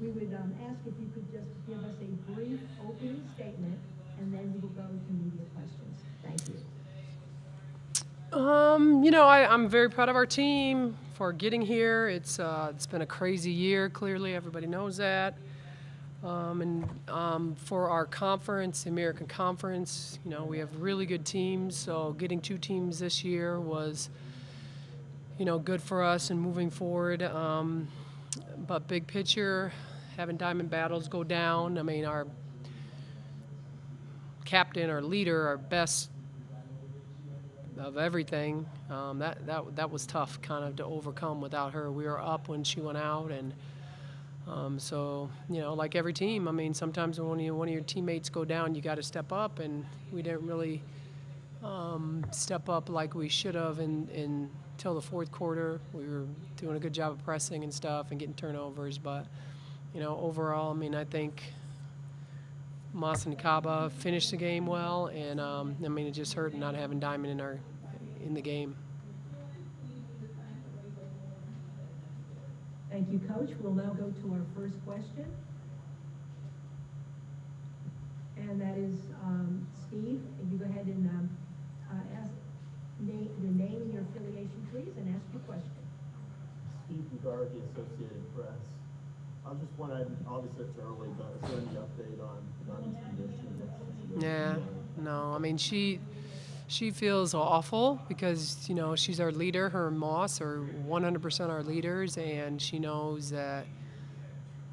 we would ask if you could just give us a brief opening statement, and then we will go to media questions. Thank you. I'm very proud of our team for getting here. It's been a crazy year. Clearly, everybody knows that. For our conference, the American Conference, we have really good teams. So getting 2 teams this year was, good for us and moving forward. But big picture, having Diamond Battles go down. I mean, our captain, our leader, our best of everything. That was tough, kind of to overcome without her. We were up when she went out, and like every team. I mean, sometimes when one of your teammates go down, you got to step up, and we didn't really step up like we should have until the fourth quarter. We were doing a good job of pressing and stuff and getting turnovers, but overall, I mean, I think Masseny Kaba finished the game well, and it just hurt not having Diamond in the game. Thank you, Coach. We'll now go to our first question, and that is Steve. You go ahead and ask your name and your affiliation, please, and ask your question. Steve Bugard, the Associated Press. I was just wondering, obviously it's early, but is there any update on Diamond's condition? Yeah, no. I mean, she feels awful because, she's our leader. Her and Moss are 100% our leaders, and she knows that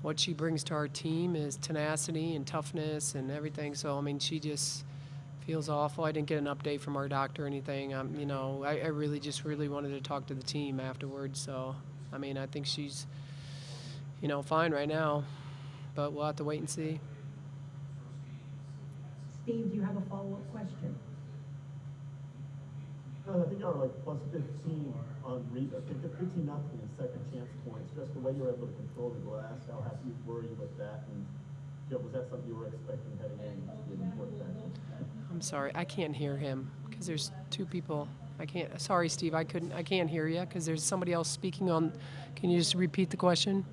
what she brings to our team is tenacity and toughness and everything. So, I mean, she just feels awful. I didn't get an update from our doctor or anything. I really wanted to talk to the team afterwards. So, I mean, I think she's fine right now, but we'll have to wait and see. Steve, do you have a follow-up question? I think y'all were like plus 15 on 15 nothing in second chance points. Just the way you were able to control the glass, how happy were you with that? And was that something you were expecting heading in? I'm sorry, I can't hear him because there's 2 people. I can't. Sorry, Steve, I can't hear you because there's somebody else speaking on. Can you just repeat the question?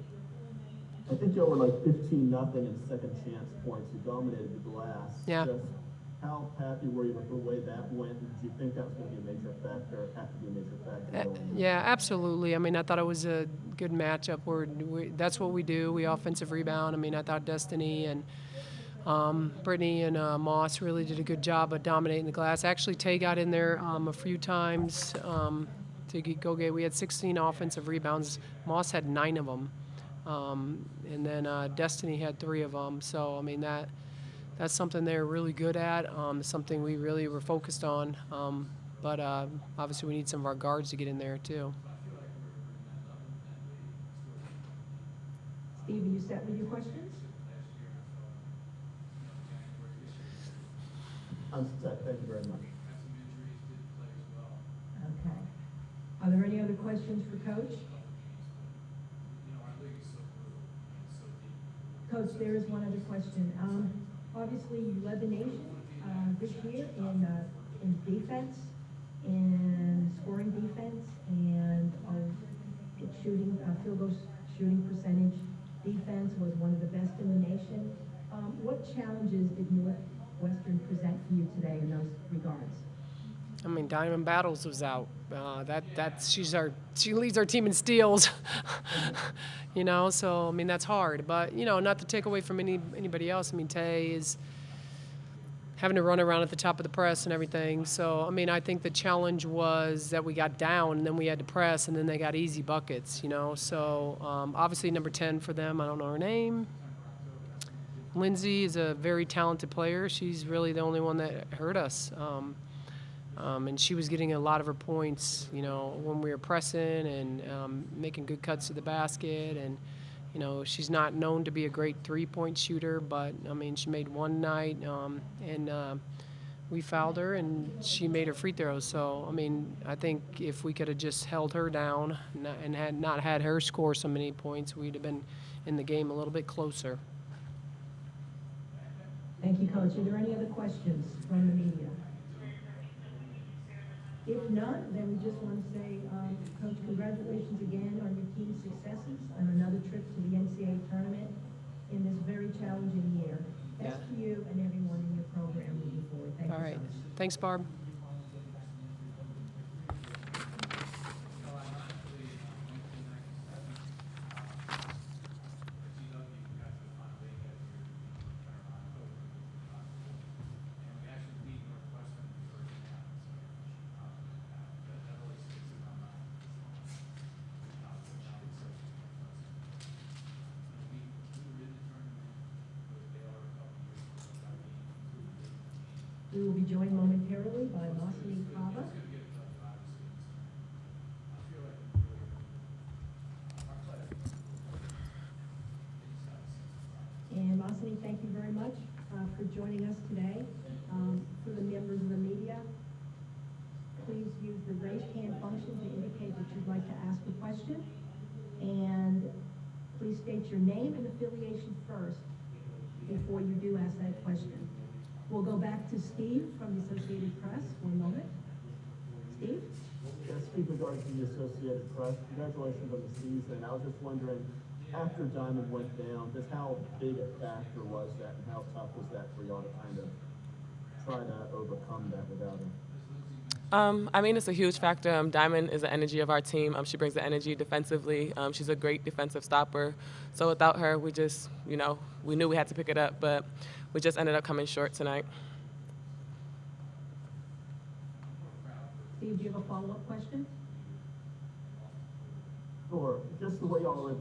I think y'all were like 15 nothing in second chance points. You dominated the glass. Yeah. Just how happy were you with the way that went? And do you think that was going to be a major factor? Have to be a major factor? Yeah, absolutely. I mean, I thought it was a good matchup. That's what we do. We offensive rebound. I mean, I thought Destiny and Brittany and Moss really did a good job of dominating the glass. Actually, Tay got in there a few times to go get. We had 16 offensive rebounds. Moss had 9 of them. And then Destiny had 3 of them. So, I mean, that's something they're really good at, something we really were focused on. But obviously we need some of our guards to get in there, too. Steve, are you set with your questions? I'm set. Thank you very much. Okay. Are there any other questions for Coach? Coach, there is one other question. Obviously, you led the nation this year in defense, in scoring defense, and shooting, field goal shooting percentage. Defense was one of the best in the nation. What challenges did Northwestern present for you today in those regards? I mean, Diamond Battles was out. She leads our team in steals. So I mean that's hard. But not to take away from anybody else. I mean, Tay is having to run around at the top of the press and everything. So I mean, I think the challenge was that we got down and then we had to press and then they got easy buckets. So obviously number 10 for them. I don't know her name. Lindsay is a very talented player. She's really the only one that hurt us. And she was getting a lot of her points, when we were pressing and making good cuts to the basket. And, she's not known to be a great three-point shooter, but, I mean, she made one night, and we fouled her, and she made her free throws. So, I mean, I think if we could have just held her down and had not had her score so many points, we'd have been in the game a little bit closer. Thank you, Coach. Are there any other questions from the media? If not, then we just want to say, Coach, congratulations again on your team's successes on another trip to the NCAA Tournament. very challenging year. Best Yeah. to you and everyone in your program moving forward. Thank All you right. so much. Thanks, Barb. We will be joined momentarily by Masseny Kaba. And Masseny, thank you very much for joining us today. For the members of the media, please use the raise hand function to indicate that you'd like to ask a question. And please state your name and affiliation first before you do ask that question. We'll go back to Steve from the Associated Press. One moment. Steve? Yes, Steve, regarding to the Associated Press, congratulations on the season. I was just wondering, after Diamond went down, just how big a factor was that, and how tough was that for y'all to kind of try to overcome that without him? I mean, it's a huge factor. Diamond is the energy of our team. She brings the energy defensively. She's a great defensive stopper. So without her, we just, we knew we had to pick it up, but we just ended up coming short tonight. Steve, do you have a follow-up question? Sure. Just the way y'all were.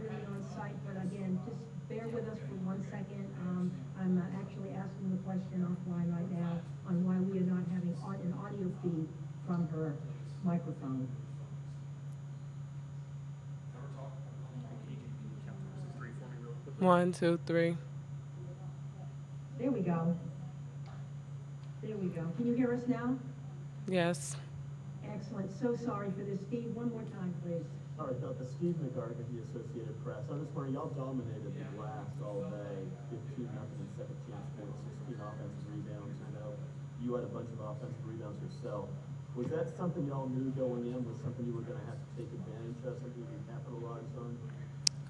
really on site, but again, just bear with us for 1 second. I'm actually asking the question offline right now on why we are not having an audio feed from her microphone. One, two, three. There we go. There we go. Can you hear us now? Yes. Excellent. So sorry for this. Steve, one more time, please. All right, the Steve McGargan, the Associated Press. I'm just wondering, y'all dominated the glass all day, 15-0 in second chance points, 16 offensive rebounds. I know you had a bunch of offensive rebounds yourself. Was that something y'all knew going in? Was something you were going to have to take advantage of, something you could capitalize on?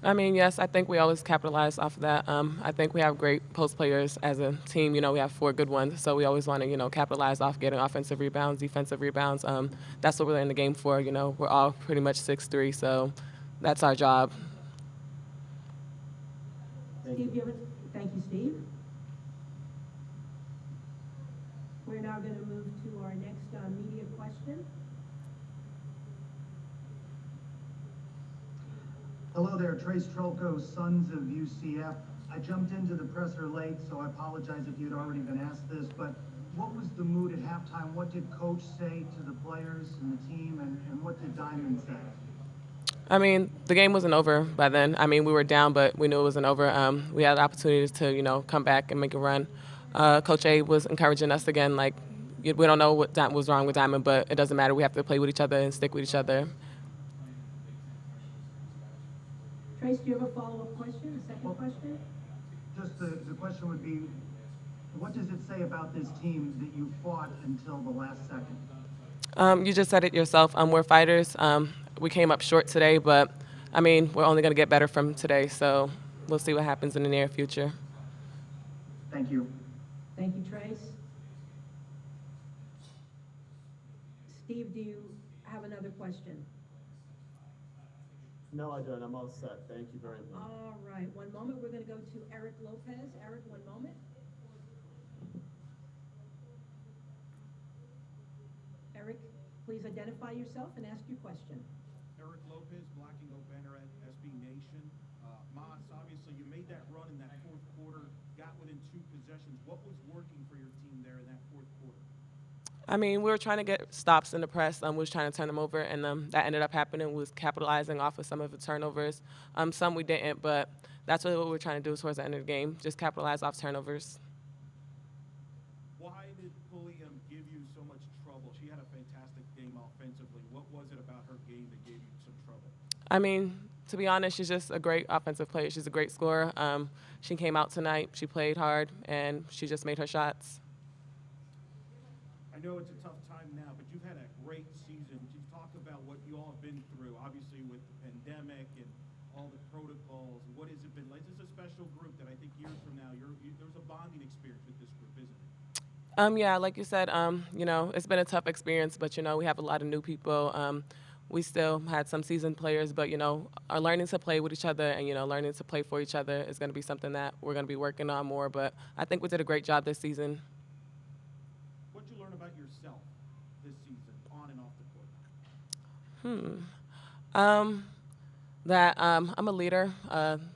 I mean, yes, I think we always capitalize off of that. I think we have great post players as a team. You know, we have 4 good ones, so we always want to, you know, capitalize off getting offensive rebounds, defensive rebounds. That's what we're in the game for. You know, we're all pretty much 6'3", so that's our job. Steve, thank you, Steve. We're now going to move to our next media question. Hello there, Trace Trolko, Sons of UCF. I jumped into the presser late, so I apologize if you'd already been asked this, but what was the mood at halftime? What did Coach say to the players and the team, and what did Diamond say? I mean, the game wasn't over by then. I mean, we were down, but we knew it wasn't over. We had opportunities to, you know, come back and make a run. Coach A was encouraging us again, like, we don't know what was wrong with Diamond, but it doesn't matter. We have to play with each other and stick with each other. Trace, do you have a follow-up question, a second question? Just the question would be, what does it say about this team that you fought until the last second? You just said it yourself. We're fighters. We came up short today, but, I mean, we're only going to get better from today, so we'll see what happens in the near future. Thank you. Thank you, Trace. Steve, do you have another question? No, I don't. I'm all set. Thank you very much. All right, one moment. We're going to go to Eric Lopez. Eric, one moment. Eric, please identify yourself and ask your question. Eric Lopez, Black and Gold banner at SB Nation. Moss, obviously you made that run in that fourth quarter, got within 2 possessions. What was working for your team there in that fourth quarter? I mean, we were trying to get stops in the press. We was trying to turn them over, and that ended up happening. We was capitalizing off of some of the turnovers. Some we didn't, but that's really what we were trying to do towards the end of the game, just capitalize off turnovers. Why did Pulliam give you so much trouble? She had a fantastic game offensively. What was it about her game that gave you some trouble? I mean, to be honest, she's just a great offensive player. She's a great scorer. She came out tonight. She played hard, and she just made her shots. I know it's a tough time now, but you've had a great season. Would you talk about what you all have been through, obviously with the pandemic and all the protocols? What has it been like? This is a special group that I think years from now, there's a bonding experience with this group, isn't it? Yeah, like you said, you know, it's been a tough experience, but, you know, we have a lot of new people. We still had some seasoned players, but, you know, are learning to play with each other and, you know, learning to play for each other is going to be something that we're going to be working on more. But I think we did a great job this season. What'd you learn about yourself this season, on and off the court? That I'm a leader.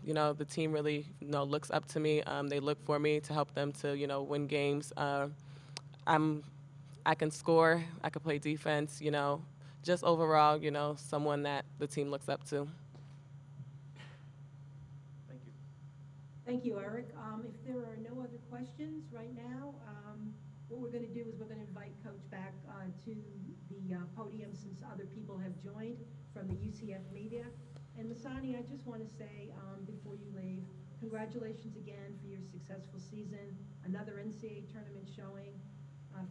You know, the team really, you know, looks up to me. They look for me to help them to, you know, win games. I can score. I can play defense, you know. Just overall, you know, someone that the team looks up to. Thank you. Thank you, Eric. If there are no other questions right now, what we're going to do is we're going to invite Coach back to the podium since other people have joined from the UCF media. And Masseny, I just want to say before you leave, congratulations again for your successful season, another NCAA tournament showing,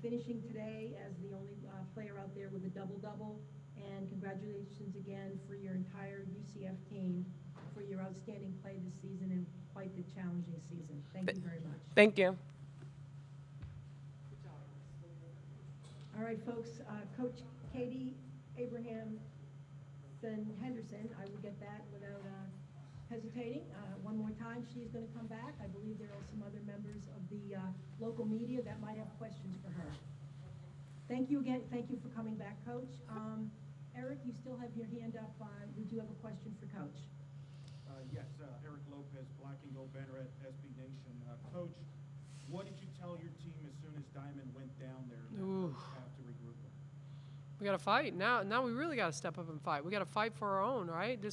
finishing today as the only player out there with a double-double, and congratulations again for your entire UCF team for your outstanding play this season and quite the challenging season. Thank you very much. Thank you. All right, folks, Coach Katie Abrahamson-Henderson, I will get that without hesitating. One more time, she's going to come back. I believe there are some other members of the local media that might have questions for her. Thank you again. Thank you for coming back, Coach. Eric, you still have your hand up. Would you have a question for Coach? Eric Lopez, Black and Gold banner at SB Nation. Coach, what did you tell your team as soon as Diamond went down there in that first half to regroup them? We got to fight now. We really got to step up and fight. We got to fight for our own, right? You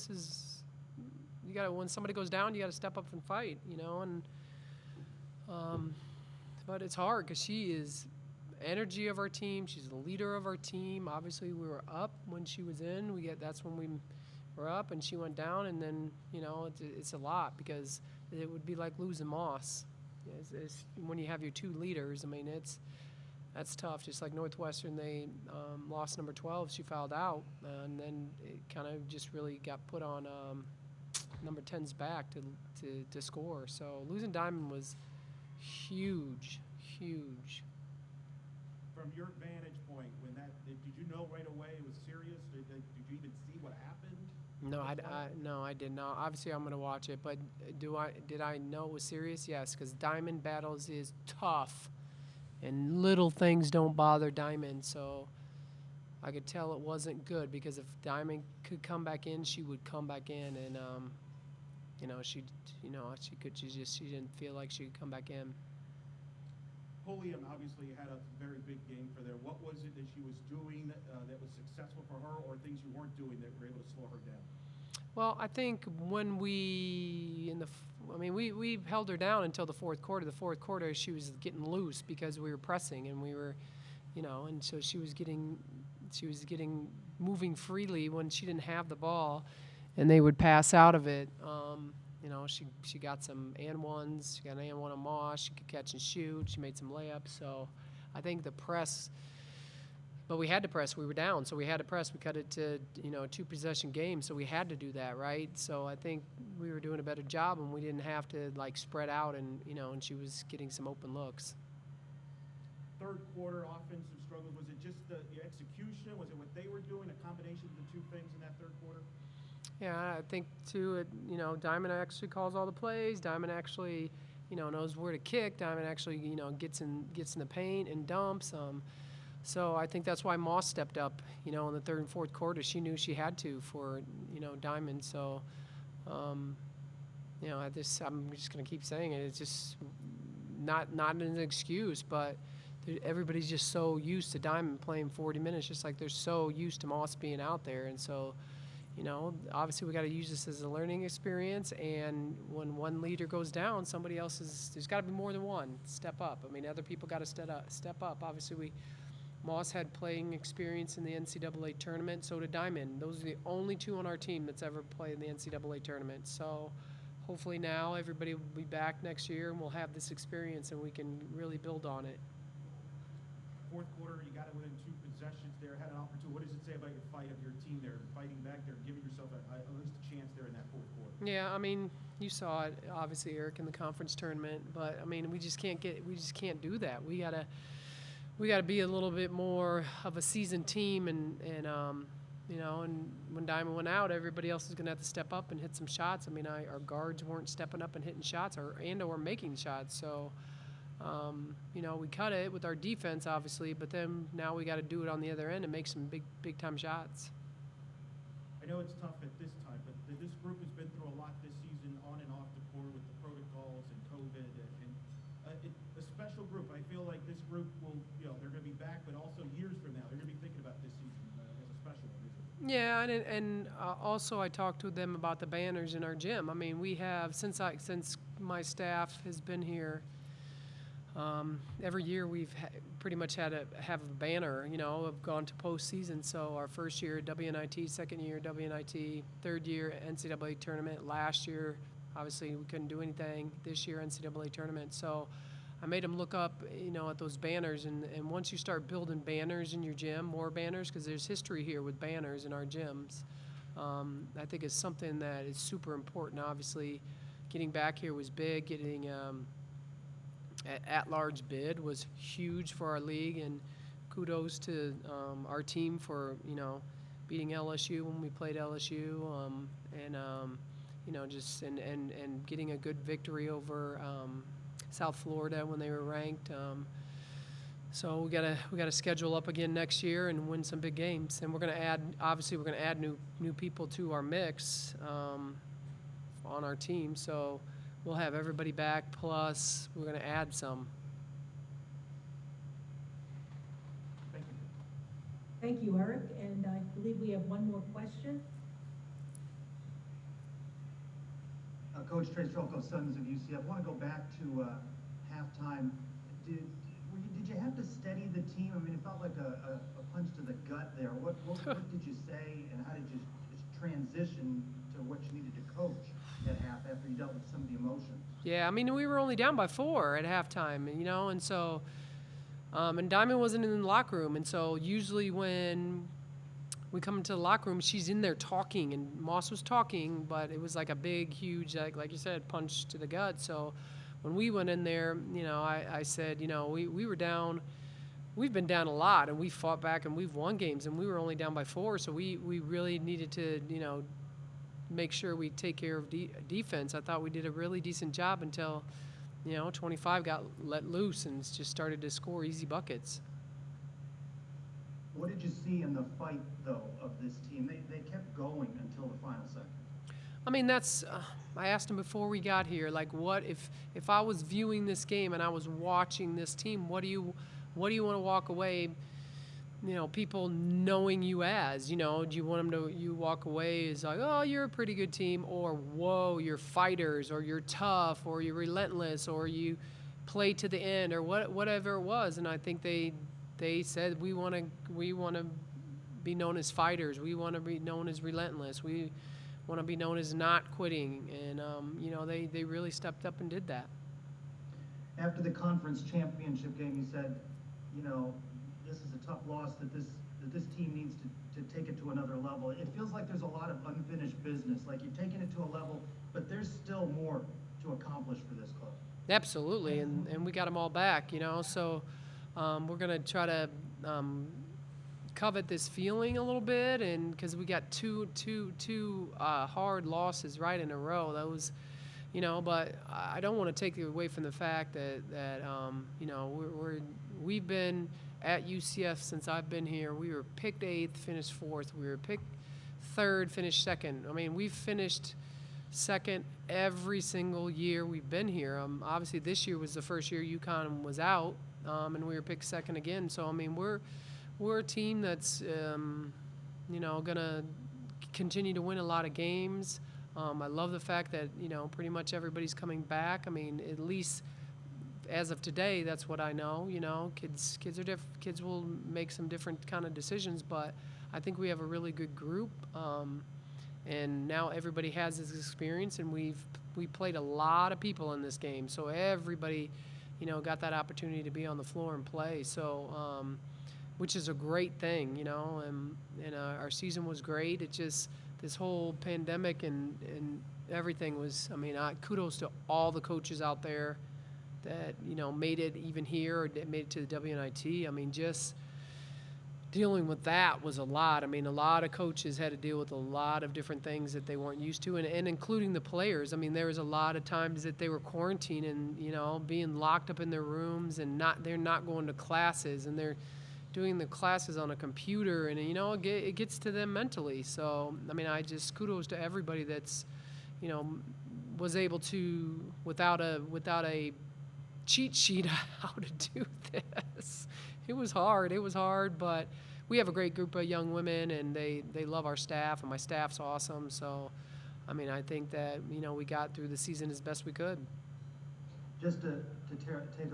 got to, when somebody goes down, you got to step up and fight, you know. And but it's hard because she is energy of our team. She's the leader of our team. Obviously, we were up when she was in. That's when we were up, and she went down, and then you know it's a lot because it would be like losing Moss. It's when you have your two leaders. I mean, that's tough. Just like Northwestern, they lost number 12. She fouled out, and then it kind of just really got put on number 10's back to score. So losing Diamond was huge. From your vantage point, did you know right away it was serious? Did you even see what happened? No, I did not. Obviously, I'm going to watch it, but did I know it was serious? Yes, because Diamond battles is tough, and little things don't bother Diamond. So I could tell it wasn't good because if Diamond could come back in, she would come back in, and she didn't feel like she could come back in. Pulliam obviously had a very big game for there. What was it that she was doing that was successful for her, or things you weren't doing that were able to slow her down? Well, I think when we held her down until the fourth quarter. The fourth quarter, she was getting loose because we were pressing and we were, and so she was getting moving freely when she didn't have the ball, and they would pass out of it. She got some and ones. She got an and one on Moss. She could catch and shoot. She made some layups. So I think the press, but we had to press. We were down, so we had to press. We cut it to a 2-possession game, so we had to do that, right? So I think we were doing a better job, and we didn't have to like spread out, and and she was getting some open looks. Third quarter offensive struggles. Was it just the execution? Was it what they were doing? A combination of the two things in that third quarter? Yeah, I think too. Diamond actually calls all the plays. Diamond actually, knows where to kick. Diamond actually, gets in the paint and dumps. So I think that's why Moss stepped up. In the third and fourth quarter, she knew she had to for Diamond. So, I'm just gonna keep saying it. It's just not an excuse, but everybody's just so used to Diamond playing 40 minutes, just like they're so used to Moss being out there, and so. Obviously we got to use this as a learning experience, and when one leader goes down, there's got to be more than one step up. I mean, other people got to step up. Obviously Moss had playing experience in the NCAA tournament, so did Diamond. Those are the only two on our team that's ever played in the NCAA tournament. So hopefully now everybody will be back next year and we'll have this experience and we can really build on it. Fourth quarter, you got it within 2 possessions there, had an opportunity. What does it say about your fight of your team there, fighting back there, giving yourself at least a chance there in that fourth quarter? Yeah, I mean, you saw it, obviously, Eric, in the conference tournament, but I mean, we just can't do that. We gotta be a little bit more of a seasoned team, and when Diamond went out, everybody else is gonna have to step up and hit some shots. I mean, our guards weren't stepping up and hitting shots, or making shots, so. We cut it with our defense, obviously, but then now we got to do it on the other end and make some big time shots. I know it's tough at this time, but this group has been through a lot this season, on and off the court with the protocols and COVID, and a special group. I feel like this group will, they're going to be back, but also years from now, they're going to be thinking about this season as a special one. Yeah, and also I talked to them about the banners in our gym. I mean, we have since my staff has been here. Every year we've pretty much had to have a banner, have gone to postseason. So our first year WNIT, second year WNIT, third year NCAA tournament. Last year, obviously we couldn't do anything. This year NCAA tournament. So I made them look up, at those banners. And once you start building banners in your gym, more banners, because there's history here with banners in our gyms. I think it's something that is super important. Obviously, getting back here was big. Getting at-large bid was huge for our league, and kudos to our team for beating LSU when we played LSU, and getting a good victory over South Florida when they were ranked. So we gotta schedule up again next year and win some big games, and we're gonna add new people to our mix. on our team. So we'll have everybody back, plus we're going to add some. Thank you, Eric, and I believe we have one more question. Coach Trey Strelko, Sons of UCF. I want to go back to halftime. Did you have to steady the team? I mean, it felt like a punch to the gut there. What did you say, and how did you just transition to what you needed to coach at half after you dealt with some of the emotions? Yeah, I mean, we were only down by 4 at halftime, you know, and so and Diamond wasn't in the locker room, and so usually when we come into the locker room, she's in there talking, and Moss was talking, but it was like a big, huge, like you said, punch to the gut. So when we went in there, you know, I said, you know, we were down. We've been down a lot, and we fought back, and we've won games, and we were only down by 4. So we really needed to, you know, make sure we take care of defense. I thought we did a really decent job until, you know, 25 got let loose and just started to score easy buckets. What did you see in the fight, though, of this team? They kept going until the final second. I mean, that's I asked him before we got here, like, what if I was viewing this game and I was watching this team, what do you want to walk away, you know, people knowing you as, you know, do you want them to, you walk away as like, oh, you're a pretty good team, or whoa, you're fighters, or you're tough, or you're relentless, or you play to the end, or whatever it was. And I think they said we want to be known as fighters. We want to be known as relentless. We want to be known as not quitting. And, you know, they really stepped up and did that. After the conference championship game, you said, you know, this is a tough loss that this team needs to take it to another level. It feels like there's a lot of unfinished business. Like you've taken it to a level, but there's still more to accomplish for this club. Absolutely, and we got them all back, you know. So we're going to try to covet this feeling a little bit, and because we got two hard losses right in a row, that was, you know. But I don't want to take away from the fact that you know, we've been at UCF since I've been here. We were picked 8th, finished 4th. We were picked 3rd, finished 2nd. I mean, we've finished 2nd every single year we've been here. Obviously, this year was the first year UConn was out, and we were picked 2nd again. So I mean, we're a team that's you know, gonna continue to win a lot of games. I love the fact that, you know, pretty much everybody's coming back. I mean, at least as of today, that's what I know. You know, kids kids will make some different kind of decisions, but I think we have a really good group. And now everybody has this experience, and we played a lot of people in this game, so everybody, you know, got that opportunity to be on the floor and play. So, which is a great thing, you know. And our season was great. It just, this whole pandemic and everything was. I mean, kudos to all the coaches out there that, you know, made it even here or made it to the WNIT. I mean, just dealing with that was a lot. I mean, a lot of coaches had to deal with a lot of different things that they weren't used to, and including the players. I mean, there was a lot of times that they were quarantined and, you know, being locked up in their rooms, and they're not going to classes, and they're doing the classes on a computer, and, you know, it gets to them mentally. So, I mean, I just kudos to everybody that's, you know, was able to, without a cheat sheet how to do this. It was hard, but we have a great group of young women, and they love our staff, and my staff's awesome. So, I mean, I think that, you know, we got through the season as best we could. Just to take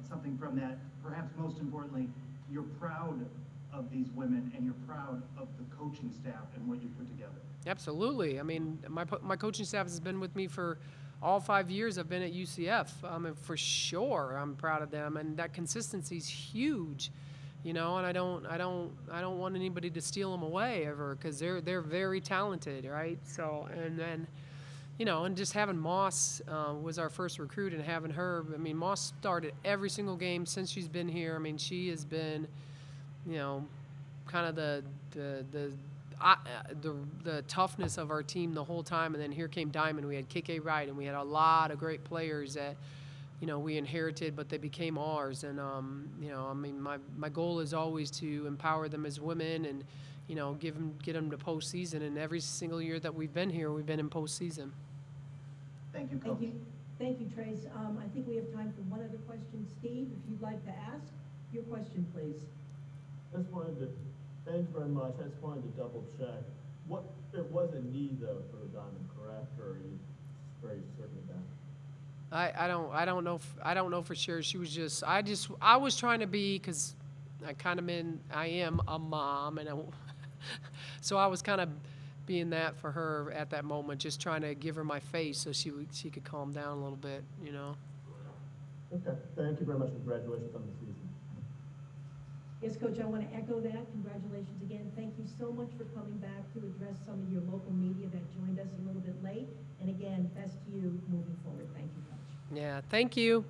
something from that, perhaps most importantly, you're proud of these women, and you're proud of the coaching staff and what you put together. Absolutely. I mean, my coaching staff has been with me for all 5 years I've been at UCF. And for sure, I'm proud of them, and that consistency is huge, you know. And I don't want anybody to steal them away ever, because they're very talented, right? So, and then, you know, and just having Moss was our first recruit, and having her. I mean, Moss started every single game since she's been here. I mean, she has been, you know, kind of the toughness of our team the whole time. And then here came Diamond. We had KK Wright, and we had a lot of great players that, you know, we inherited, but they became ours. And, you know, I mean, my goal is always to empower them as women and, you know, get them to postseason. And every single year that we've been here, we've been in postseason. Thank you, Coach. Thank you, Trace. I think we have time for one other question. Steve, if you'd like to ask your question, please. I just wanted to, thank you very much. I just wanted to double check. It was a knee though for Diamond, correct? Or are you very certain of that? I don't know for sure. She was just, I was trying to be, cause I am a mom, and so I was kind of being that for her at that moment, just trying to give her my face so she could calm down a little bit, you know. Okay, thank you very much. Congratulations on the season. Yes, Coach, I want to echo that. Congratulations again. Thank you so much for coming back to address some of your local media that joined us a little bit late. And again, best to you moving forward. Thank you, Coach. Yeah, thank you.